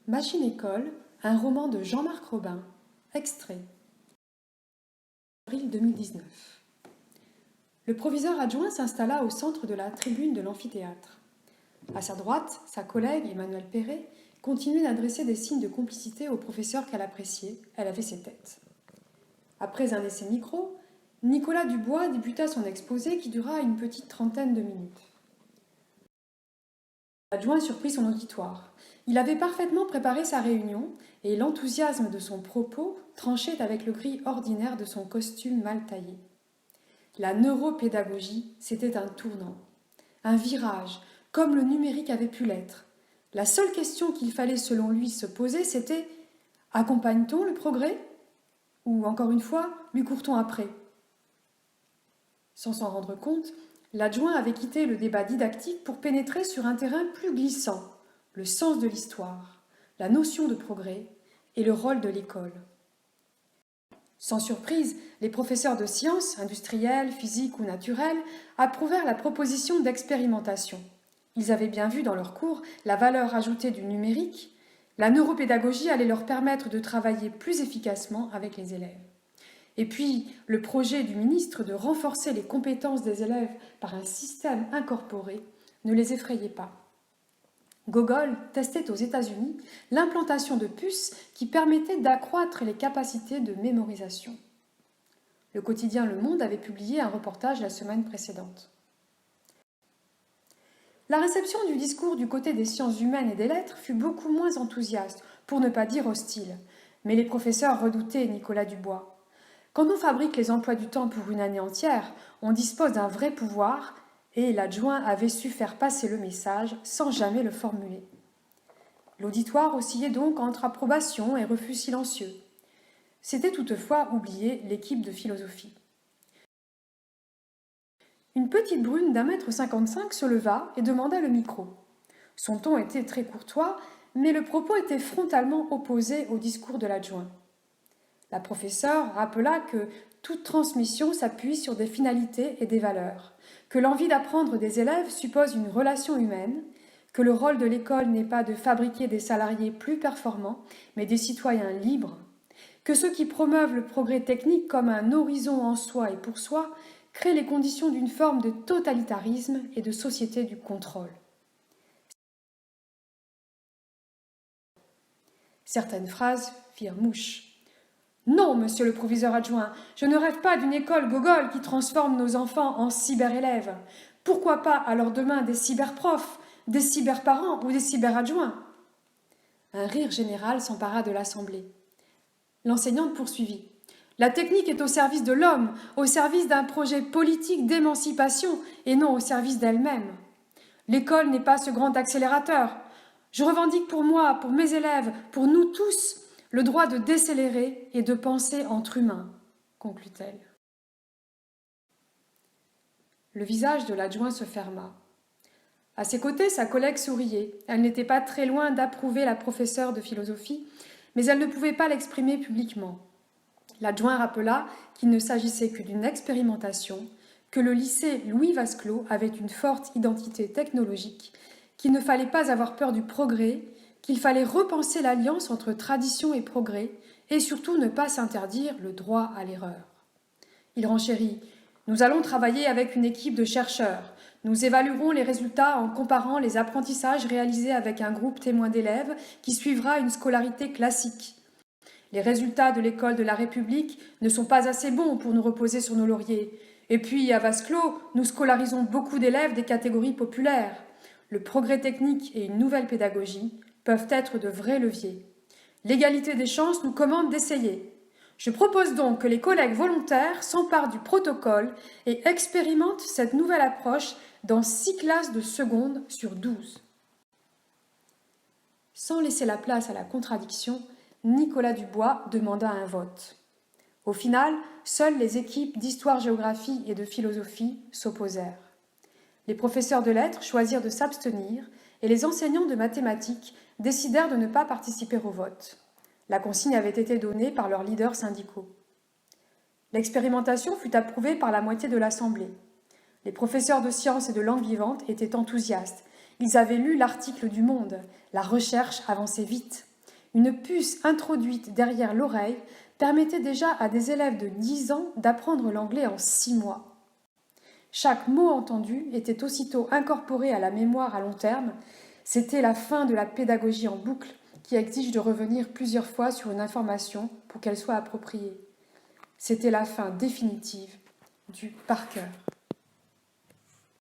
Machine-école, un roman de Jean-Marc Robin, extrait. Avril 2019. Le proviseur adjoint s'installa au centre de la tribune de l'amphithéâtre. À sa droite, sa collègue, Emmanuelle Perret, continuait d'adresser des signes de complicité au professeur qu'elle appréciait, elle avait ses têtes. Après un essai micro, Nicolas Dubois débuta son exposé qui dura une petite trentaine de minutes. L'adjoint surprit son auditoire. Il avait parfaitement préparé sa réunion et l'enthousiasme de son propos tranchait avec le gris ordinaire de son costume mal taillé. La neuropédagogie, c'était un tournant, un virage, comme le numérique avait pu l'être. La seule question qu'il fallait selon lui se poser, c'était « Accompagne-t-on le progrès ?» ou, encore une fois, « Lui court-on après ?» Sans s'en rendre compte, l'adjoint avait quitté le débat didactique pour pénétrer sur un terrain plus glissant, le sens de l'histoire, la notion de progrès et le rôle de l'école. Sans surprise, les professeurs de sciences, industrielles, physiques ou naturelles, approuvèrent la proposition d'expérimentation. Ils avaient bien vu dans leur cours la valeur ajoutée du numérique. La neuropédagogie allait leur permettre de travailler plus efficacement avec les élèves. Et puis, le projet du ministre de renforcer les compétences des élèves par un système incorporé ne les effrayait pas. Gogol testait aux États-Unis l'implantation de puces qui permettaient d'accroître les capacités de mémorisation. Le quotidien Le Monde avait publié un reportage la semaine précédente. La réception du discours du côté des sciences humaines et des lettres fut beaucoup moins enthousiaste, pour ne pas dire hostile, mais les professeurs redoutaient Nicolas Dubois. Quand on fabrique les emplois du temps pour une année entière, on dispose d'un vrai pouvoir et l'adjoint avait su faire passer le message sans jamais le formuler. L'auditoire oscillait donc entre approbation et refus silencieux. C'était toutefois oublier l'équipe de philosophie. Une petite brune d'1,55 m se leva et demanda le micro. Son ton était très courtois, mais le propos était frontalement opposé au discours de l'adjoint. La professeure rappela que toute transmission s'appuie sur des finalités et des valeurs, que l'envie d'apprendre des élèves suppose une relation humaine, que le rôle de l'école n'est pas de fabriquer des salariés plus performants, mais des citoyens libres, que ceux qui promeuvent le progrès technique comme un horizon en soi et pour soi créent les conditions d'une forme de totalitarisme et de société du contrôle. Certaines phrases firent mouche. Non, monsieur le proviseur adjoint, je ne rêve pas d'une école Gogol qui transforme nos enfants en cyber-élèves. Pourquoi pas alors demain des cyberprofs, des cyberparents ou des cyberadjoints ? Un rire général s'empara de l'assemblée. L'enseignante poursuivit. La technique est au service de l'homme, au service d'un projet politique d'émancipation et non au service d'elle-même. L'école n'est pas ce grand accélérateur. Je revendique pour moi, pour mes élèves, pour nous tous, le droit de décélérer et de penser entre humains, conclut-elle. Le visage de l'adjoint se ferma. À ses côtés, sa collègue souriait. Elle n'était pas très loin d'approuver la professeure de philosophie, mais elle ne pouvait pas l'exprimer publiquement. L'adjoint rappela qu'il ne s'agissait que d'une expérimentation, que le lycée Louis Vasclot avait une forte identité technologique, qu'il ne fallait pas avoir peur du progrès, qu'il fallait repenser l'alliance entre tradition et progrès, et surtout ne pas s'interdire le droit à l'erreur. Il renchérit. Nous allons travailler avec une équipe de chercheurs. Nous évaluerons les résultats en comparant les apprentissages réalisés avec un groupe témoin d'élèves qui suivra une scolarité classique. Les résultats de l'école de la République ne sont pas assez bons pour nous reposer sur nos lauriers. Et puis, à Vasclot, nous scolarisons beaucoup d'élèves des catégories populaires. Le progrès technique et une nouvelle pédagogie peuvent être de vrais leviers. L'égalité des chances nous commande d'essayer. Je propose donc que les collègues volontaires s'emparent du protocole et expérimentent cette nouvelle approche dans 6 classes de seconde sur 12. Sans laisser la place à la contradiction, Nicolas Dubois demanda un vote. Au final, seules les équipes d'histoire-géographie et de philosophie s'opposèrent. Les professeurs de lettres choisirent de s'abstenir et les enseignants de mathématiques décidèrent de ne pas participer au vote. La consigne avait été donnée par leurs leaders syndicaux. L'expérimentation fut approuvée par la moitié de l'Assemblée. Les professeurs de sciences et de langue vivante étaient enthousiastes. Ils avaient lu l'article du Monde. La recherche avançait vite. Une puce introduite derrière l'oreille permettait déjà à des élèves de 10 ans d'apprendre l'anglais en 6 mois. Chaque mot entendu était aussitôt incorporé à la mémoire à long terme. C'était la fin de la pédagogie en boucle qui exige de revenir plusieurs fois sur une information pour qu'elle soit appropriée. C'était la fin définitive du par cœur.